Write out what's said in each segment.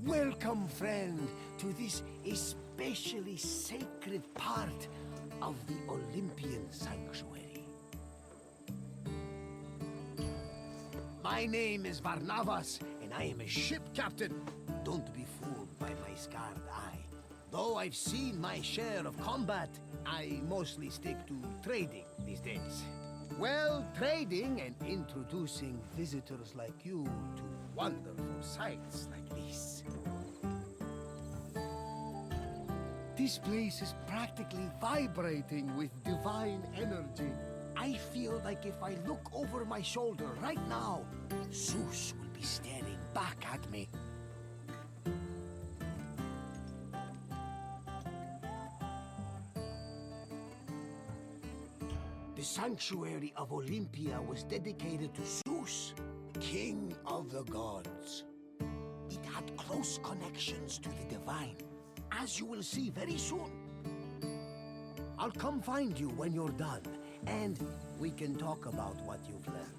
Welcome, friend, to this especially sacred part of the Olympian sanctuary. My name is Barnabas, and I am a ship captain. Don't be fooled by my scarred eye. Though I've seen my share of combat, I mostly stick to trading these days. Well, trading and introducing visitors like you to wonderful sights like this. This place is practically vibrating with divine energy. I feel like if I look over my shoulder right now, Zeus will be staring back at me. The sanctuary of Olympia was dedicated to Zeus, king of the gods. It had close connections to the divine, as you will see very soon. I'll come find you when you're done, and we can talk about what you've learned.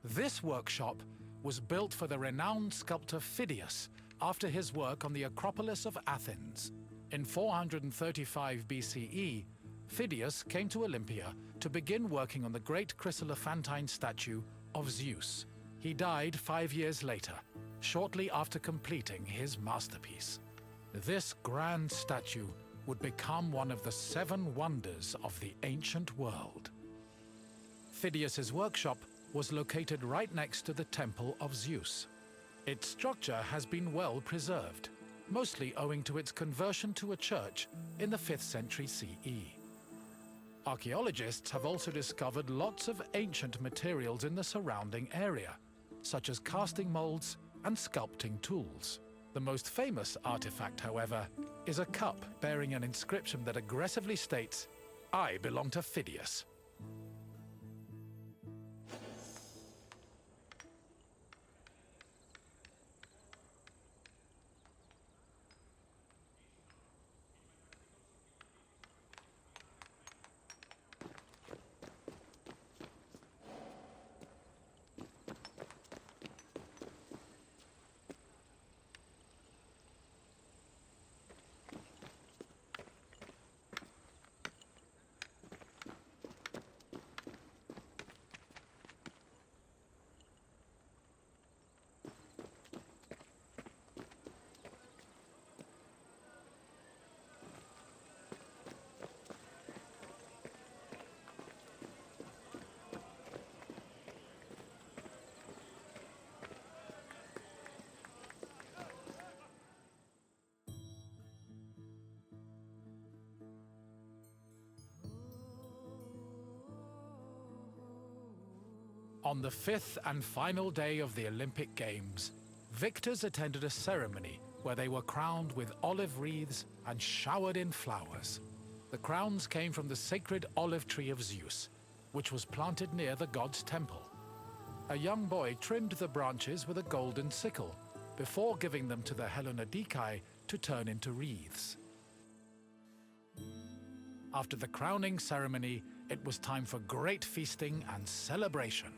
This workshop was built for the renowned sculptor Phidias after his work on the Acropolis of Athens. In 435 BCE, Phidias came to Olympia to begin working on the great chryselephantine statue of Zeus. He died 5 years later, shortly after completing his masterpiece. This grand statue would become one of the 7 wonders of the ancient world. Phidias's workshop was located right next to the Temple of Zeus. Its structure has been well preserved, mostly owing to its conversion to a church in the 5th century CE. Archaeologists have also discovered lots of ancient materials in the surrounding area, such as casting molds and sculpting tools. The most famous artifact, however, is a cup bearing an inscription that aggressively states, "I belong to Phidias." On the 5th and final day of the Olympic Games, victors attended a ceremony where they were crowned with olive wreaths and showered in flowers. The crowns came from the sacred olive tree of Zeus, which was planted near the god's temple. A young boy trimmed the branches with a golden sickle before giving them to the Hellanodikai to turn into wreaths. After the crowning ceremony, it was time for great feasting and celebration.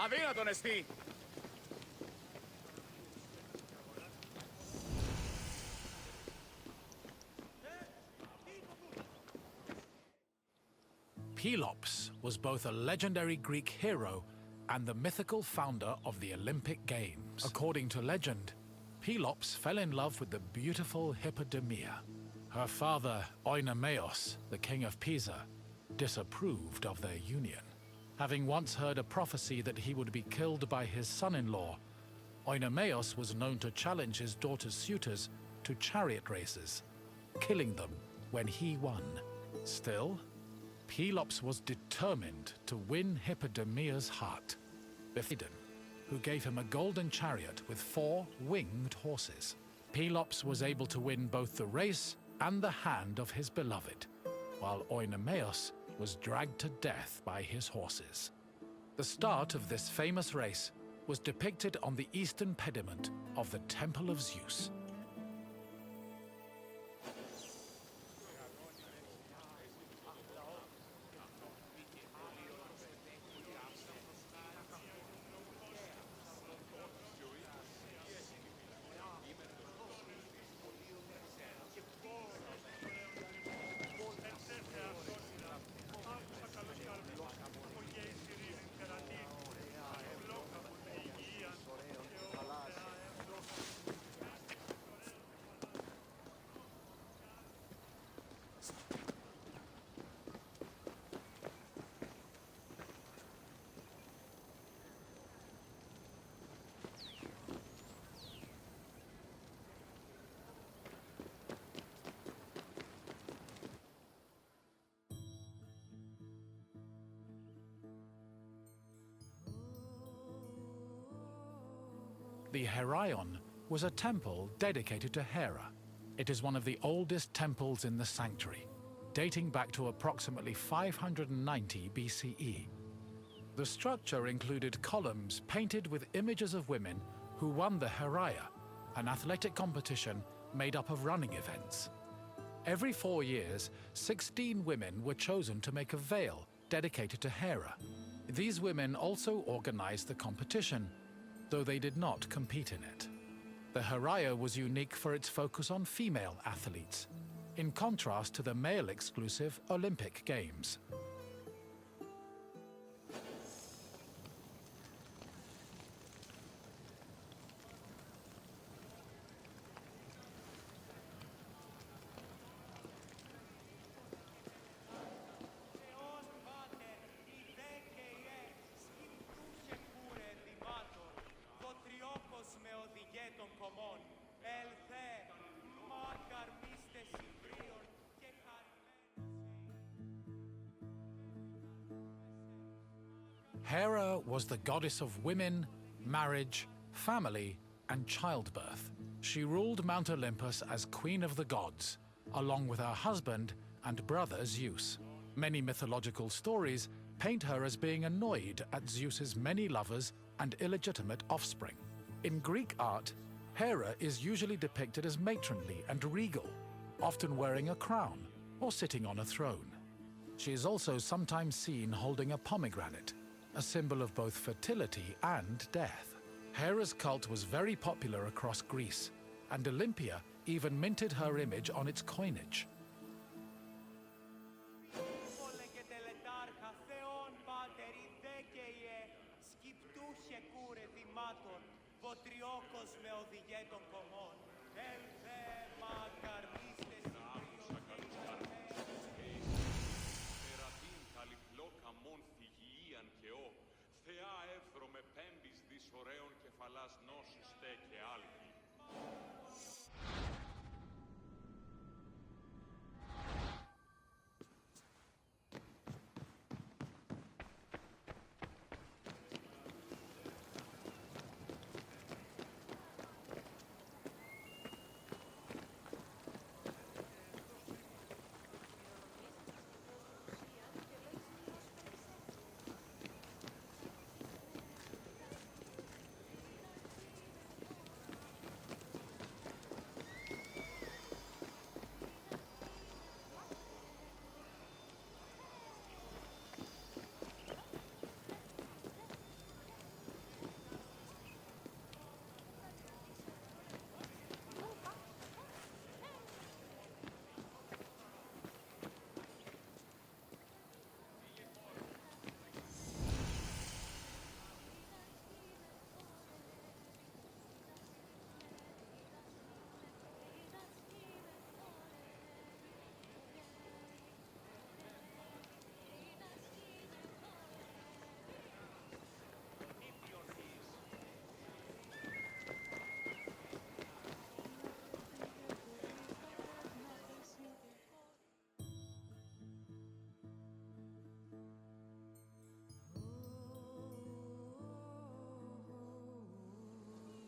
Αδύνατον εστί! Pelops was both a legendary Greek hero and the mythical founder of the Olympic Games. According to legend, Pelops fell in love with the beautiful Hippodamia. Her father, Oenomaus, the king of Pisa, disapproved of their union. Having once heard a prophecy that he would be killed by his son-in-law, Oenomaus was known to challenge his daughter's suitors to chariot races, killing them when he won. Still, Pelops was determined to win Hippodamia's heart, Bethidon, who gave him a golden chariot with 4 winged horses. Pelops was able to win both the race and the hand of his beloved, while Oenomaus was dragged to death by his horses. The start of this famous race was depicted on the eastern pediment of the Temple of Zeus. The Heraion was a temple dedicated to Hera. It is one of the oldest temples in the sanctuary, dating back to approximately 590 BCE. The structure included columns painted with images of women who won the Heraia, an athletic competition made up of running events. Every 4 years, 16 women were chosen to make a veil dedicated to Hera. These women also organized the competition, though they did not compete in it. The Heraia was unique for its focus on female athletes, in contrast to the male-exclusive Olympic Games. Hera was the goddess of women, marriage, family, and childbirth. She ruled Mount Olympus as Queen of the Gods, along with her husband and brother Zeus. Many mythological stories paint her as being annoyed at Zeus's many lovers and illegitimate offspring. In Greek art, Hera is usually depicted as matronly and regal, often wearing a crown or sitting on a throne. She is also sometimes seen holding a pomegranate, a symbol of both fertility and death. Hera's cult was very popular across Greece, and Olympia even minted her image on its coinage.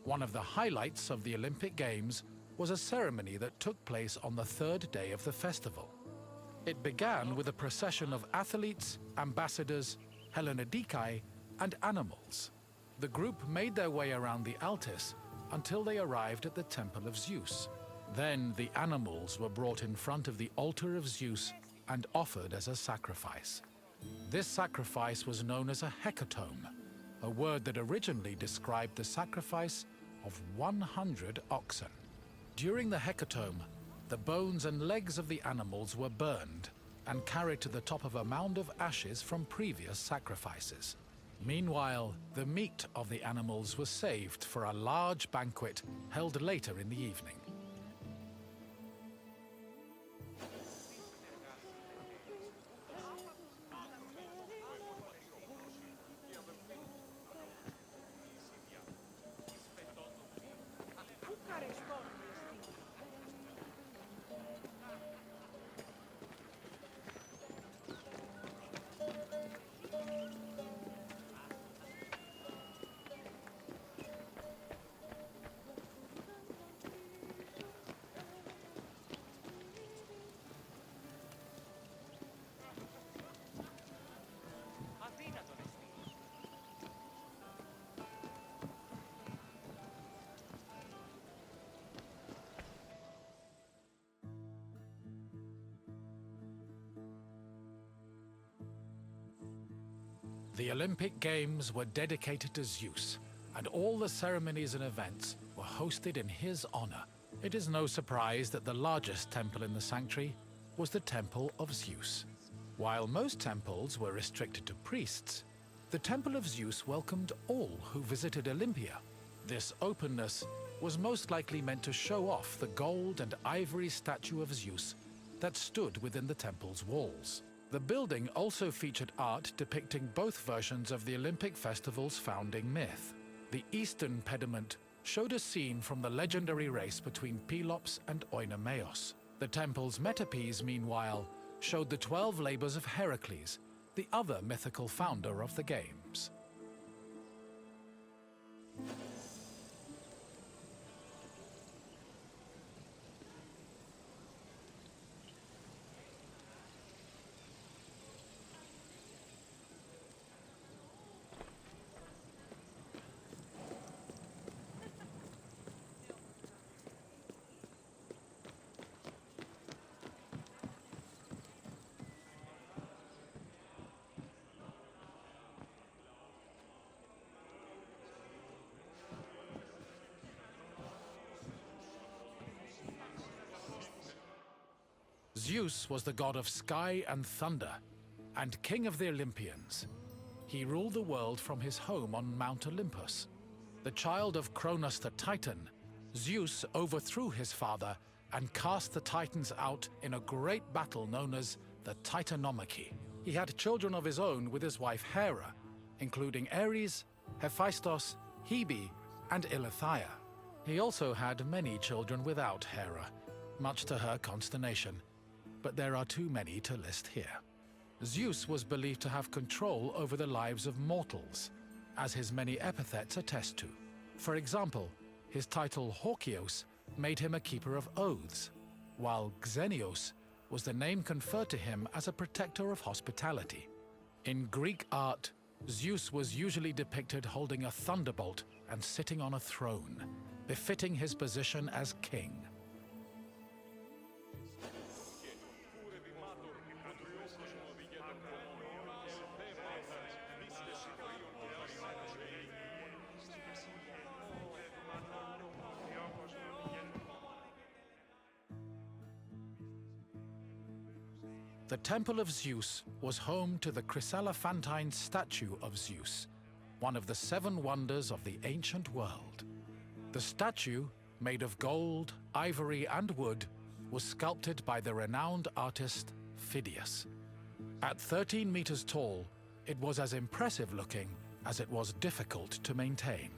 One of the highlights of the Olympic Games was a ceremony that took place on the third day of the festival. It began with a procession of athletes, ambassadors, Hellenodikai, and animals. The group made their way around the Altis until they arrived at the Temple of Zeus. Then the animals were brought in front of the altar of Zeus and offered as a sacrifice. This sacrifice was known as a Hecatom, a word that originally described the sacrifice of 100 oxen. During the Hecatom, the bones and legs of the animals were burned and carried to the top of a mound of ashes from previous sacrifices. Meanwhile, the meat of the animals was saved for a large banquet held later in the evening. The Olympic Games were dedicated to Zeus, and all the ceremonies and events were hosted in his honor. It is no surprise that the largest temple in the sanctuary was the Temple of Zeus. While most temples were restricted to priests, the Temple of Zeus welcomed all who visited Olympia. This openness was most likely meant to show off the gold and ivory statue of Zeus that stood within the temple's walls. The building also featured art depicting both versions of the Olympic festival's founding myth. The eastern pediment showed a scene from the legendary race between Pelops and Oinomaos. The temple's metapiece, meanwhile, showed the 12 labors of Heracles, the other mythical founder of the games. Zeus was the god of sky and thunder, and king of the Olympians. He ruled the world from his home on Mount Olympus. The child of Cronus the Titan, Zeus overthrew his father and cast the Titans out in a great battle known as the Titanomachy. He had children of his own with his wife Hera, including Ares, Hephaestus, Hebe, and Eileithyia. He also had many children without Hera, much to her consternation, but there are too many to list here. Zeus was believed to have control over the lives of mortals, as his many epithets attest to. For example, his title Horkios made him a keeper of oaths, while Xenios was the name conferred to him as a protector of hospitality. In Greek art, Zeus was usually depicted holding a thunderbolt and sitting on a throne, befitting his position as king. The Temple of Zeus was home to the Chrysalia statue of Zeus, one of the 7 wonders of the ancient world. The statue, made of gold, ivory, and wood, was sculpted by the renowned artist Phidias. At 13 meters tall, it was as impressive looking as it was difficult to maintain.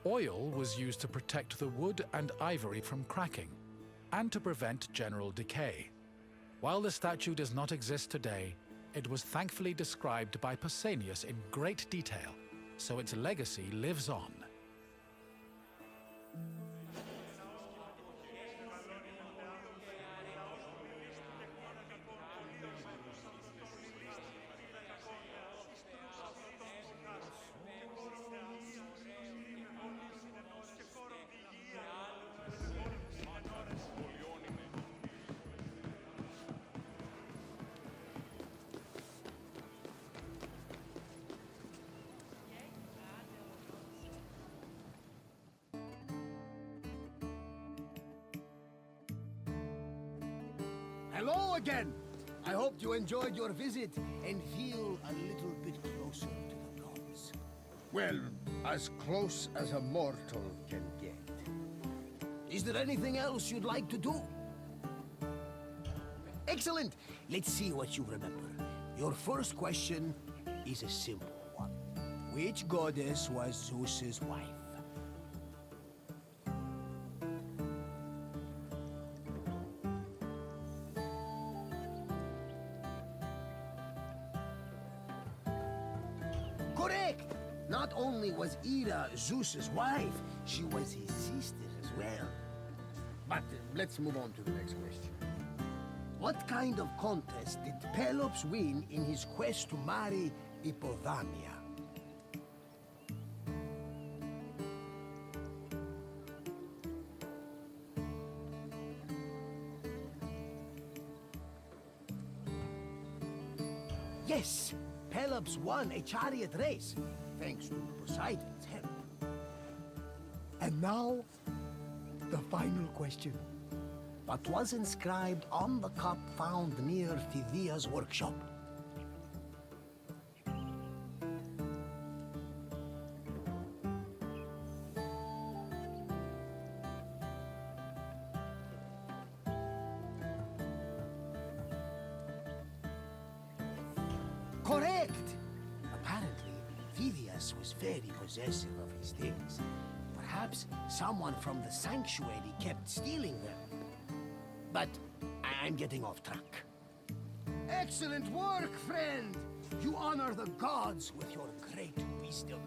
Oil was used to protect the wood and ivory from cracking, and to prevent general decay. While the statue does not exist today, it was thankfully described by Pausanias in great detail, so its legacy lives on. hello again! I hoped you enjoyed your visit and feel a little bit closer to the gods. Well, as close as a mortal can get. Is there anything else you'd like to do? Excellent! Let's see what you remember. Your first question is a simple one. Which goddess was Zeus's wife? Correct! Not only was Hera Zeus's wife, she was his sister as well. But let's move on to the next question. What kind of contest did Pelops win in his quest to marry Hippothamia? Yes, Pelops won a chariot race, thanks to Poseidon's help. And now, the final question. What was inscribed on the cup found near Phidias Workshop? Correct! Apparently, Phidias was very possessive of his things. Perhaps someone from the sanctuary kept stealing them. But I'm getting off track. Excellent work, friend! You honor the gods with your great wisdom.